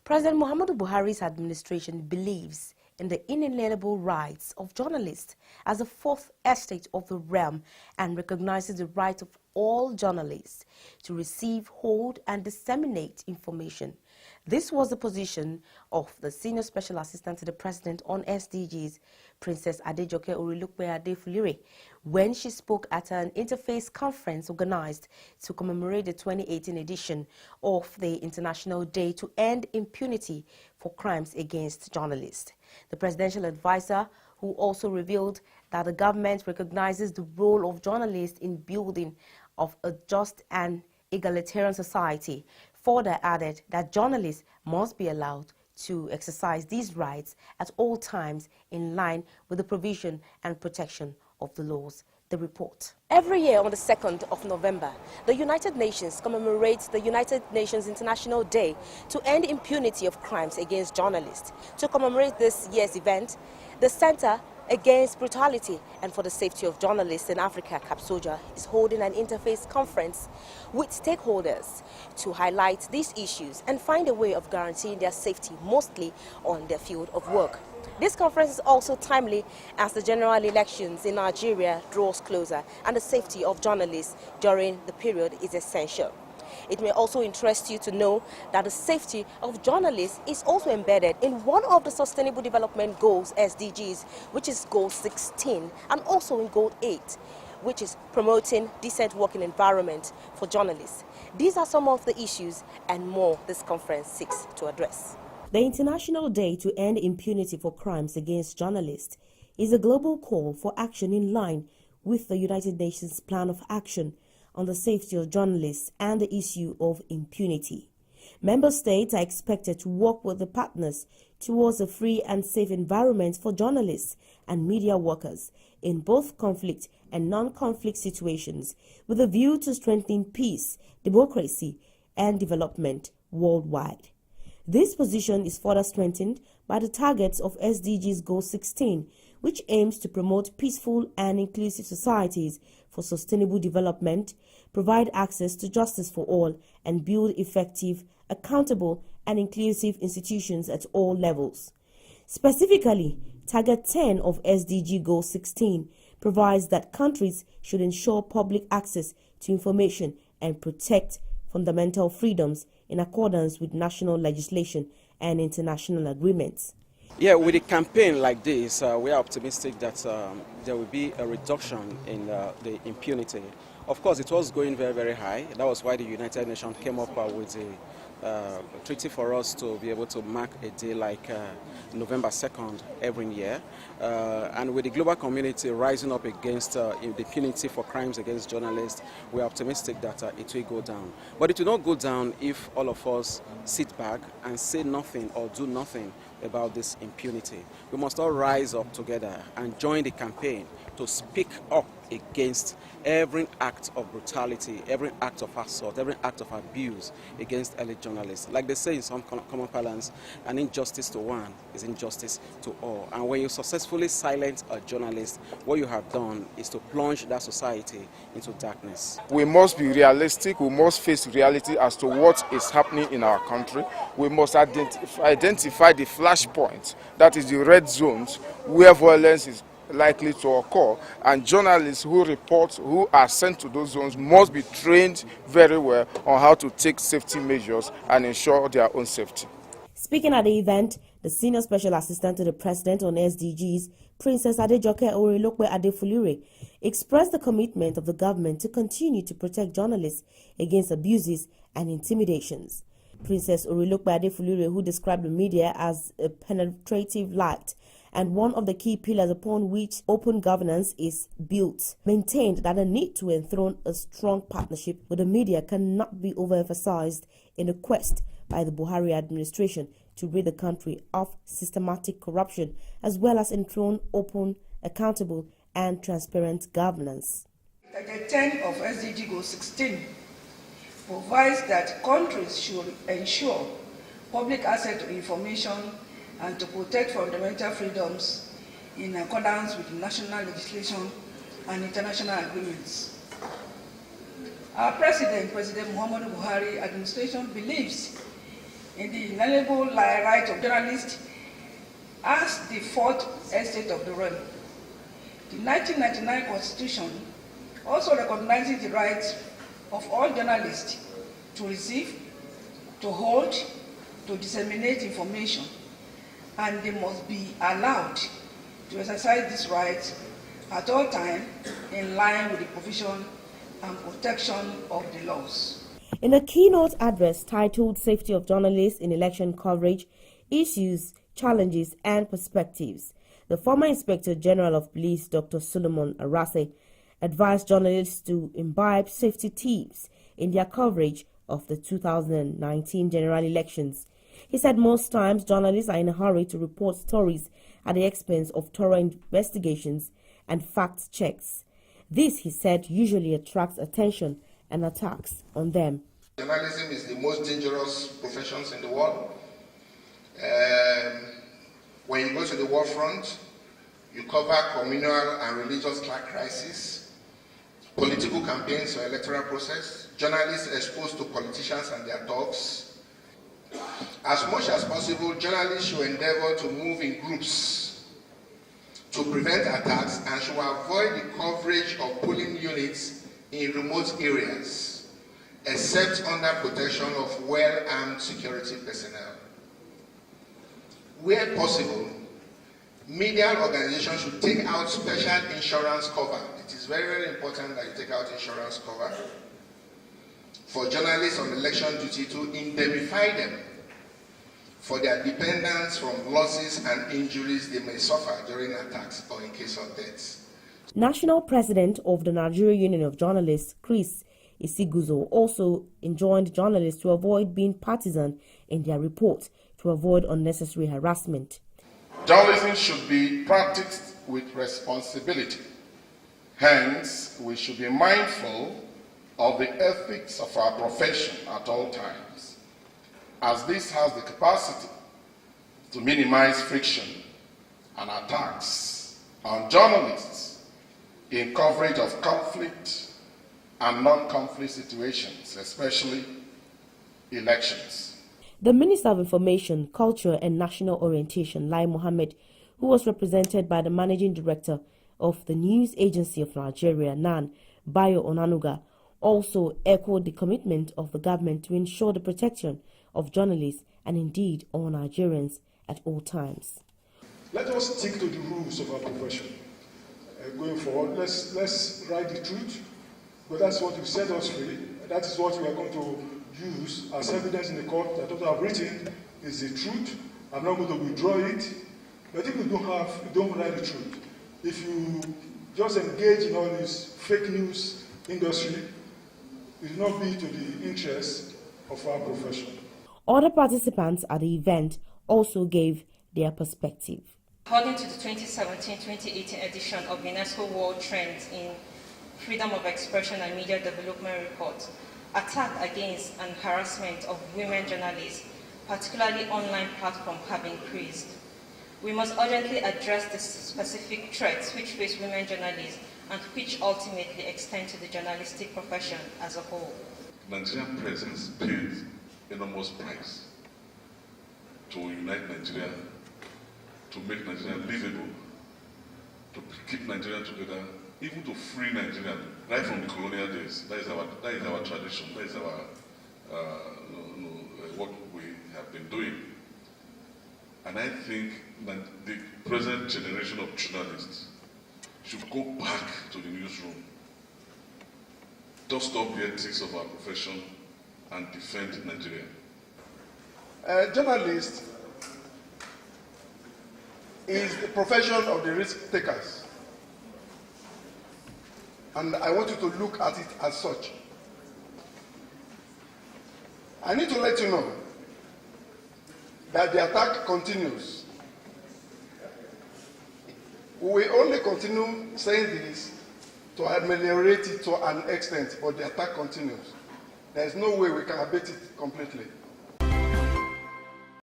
President Muhammadu Buhari's administration believes in the inalienable rights of journalists as the fourth estate of the realm and recognizes the right of all journalists to receive, hold, and disseminate information. This was the position of the Senior Special Assistant to the President on SDGs, Princess Adejoke Orilukpe Adefulire, when she spoke at an interfaith conference organized to commemorate the 2018 edition of the International Day to End Impunity for Crimes Against Journalists. The presidential advisor, who also revealed that the government recognizes the role of journalists in building of a just and egalitarian society, further added that journalists must be allowed to exercise these rights at all times in line with the provision and protection of the laws. The report. Every year on the 2nd of November, the United Nations commemorates the United Nations International Day to End Impunity of Crimes Against Journalists. To commemorate this year's event, the Center Against Brutality and for the Safety of Journalists in Africa, CABSOJA, is holding an interfaith conference with stakeholders to highlight these issues and find a way of guaranteeing their safety, mostly on their field of work. This conference is also timely as the general elections in Nigeria draws closer and the safety of journalists during the period is essential. It may also interest you to know that the safety of journalists is also embedded in one of the Sustainable Development Goals, SDGs, which is Goal 16, and also in Goal 8, which is promoting decent working environment for journalists. These are some of the issues and more this conference seeks to address. The International Day to End Impunity for Crimes Against Journalists is a global call for action in line with the United Nations Plan of Action on the safety of journalists and the issue of impunity. Member states are expected to work with the partners towards a free and safe environment for journalists and media workers in both conflict and non-conflict situations with a view to strengthening peace, democracy, and development worldwide. This position is further strengthened by the targets of SDGs Goal 16, which aims to promote peaceful and inclusive societies for sustainable development, provide access to justice for all, and build effective, accountable, and inclusive institutions at all levels. Specifically, Target 10 of SDG Goal 16 provides that countries should ensure public access to information and protect fundamental freedoms in accordance with national legislation and international agreements. Yeah, with a campaign like this, we are optimistic that there will be a reduction in the impunity. Of course, it was going very, very high. That was why the United Nations came up with a treaty for us to be able to mark a day like November 2nd every year. And with the global community rising up against the impunity for crimes against journalists, we are optimistic that it will go down. But it will not go down if all of us sit back and say nothing or do nothing about this impunity. We must all rise up together and join the campaign to speak up against every act of brutality, every act of assault, every act of abuse against elite journalists. Like they say in some common parlance, an injustice to one is injustice to all. And when you successfully silence a journalist, what you have done is to plunge that society into darkness. We must be realistic. We must face reality as to what is happening in our country. We must identify the flashpoints, that is the red zones, where violence is likely to occur, and journalists who report, who are sent to those zones, must be trained very well on how to take safety measures and ensure their own safety. Speaking at the event, the Senior Special Assistant to the President on SDGs, Princess Adejoke Orilukpe Adefulire, expressed the commitment of the government to continue to protect journalists against abuses and intimidations. Princess Orilukpe Adefulire, who described the media as a penetrative light and one of the key pillars upon which open governance is built, maintained that the need to enthrone a strong partnership with the media cannot be overemphasized in the quest by the Buhari administration to rid the country of systematic corruption, as well as enthrone open, accountable, and transparent governance. Target 10 of SDG Goal 16 provides that countries should ensure public access to information and to protect fundamental freedoms in accordance with national legislation and international agreements. Our President Muhammadu Buhari administration believes in the inalienable right of journalists as the fourth estate of the realm. The 1999 Constitution also recognizes the rights of all journalists to receive, to hold, to disseminate information, and they must be allowed to exercise this right at all times in line with the provision and protection of the laws. In a keynote address titled Safety of Journalists in Election Coverage, Issues, Challenges and Perspectives, the former Inspector General of Police, Dr. Solomon Arase, advised journalists to imbibe safety tips in their coverage of the 2019 general elections. He said most times journalists are in a hurry to report stories at the expense of thorough investigations and fact checks. This, he said, usually attracts attention and attacks on them. Journalism is the most dangerous profession in the world. When you go to the war front, you cover communal and religious crises, political campaigns or electoral process, journalists exposed to politicians and their talks. As much as possible, journalists should endeavor to move in groups to prevent attacks and should avoid the coverage of polling units in remote areas, except under protection of well-armed security personnel. Where possible, media organizations should take out special insurance cover. It is very, very important that you take out insurance cover for journalists on election duty to indemnify them for their dependence from losses and injuries they may suffer during attacks or in case of deaths. National President of the Nigeria Union of Journalists, Chris Isiguzo, also enjoined journalists to avoid being partisan in their report to avoid unnecessary harassment. Journalism should be practiced with responsibility. Hence, we should be mindful of the ethics of our profession at all times, as this has the capacity to minimize friction and attacks on journalists in coverage of conflict and non-conflict situations, especially elections. The Minister of Information, Culture and National Orientation, Lai Mohammed, who was represented by the Managing Director of the News Agency of Nigeria, NAN, Bayo Onanuga, also echoed the commitment of the government to ensure the protection of journalists and indeed all Nigerians at all times. Let us stick to the rules of our profession. Going forward, let's write the truth, but that's what you set us free. That is what we are going to use as evidence in the court that what I've written is the truth. I'm not going to withdraw it. But if you don't write the truth, if you just engage in all this fake news industry, it will not be to the interest of our profession. Other participants at the event also gave their perspective. According to the 2017-2018 edition of UNESCO World Trends in Freedom of Expression and Media Development Report, attack against and harassment of women journalists, particularly online platforms, have increased. We must urgently address the specific threats which face women journalists and which ultimately extend to the journalistic profession as a whole. Nigerian presence pays enormous price to unite Nigeria, to make Nigeria livable, to keep Nigeria together, even to free Nigeria right from the colonial days. That is our tradition. That is our what we have been doing. And I think that the present generation of journalists should go back to the newsroom, dust off the ethics of our profession, and defend Nigeria. Journalist is the profession of the risk takers. And I want you to look at it as such. I need to let you know that the attack continues. We will only continue saying this to ameliorate it to an extent, but the attack continues. There is no way we can abate it completely.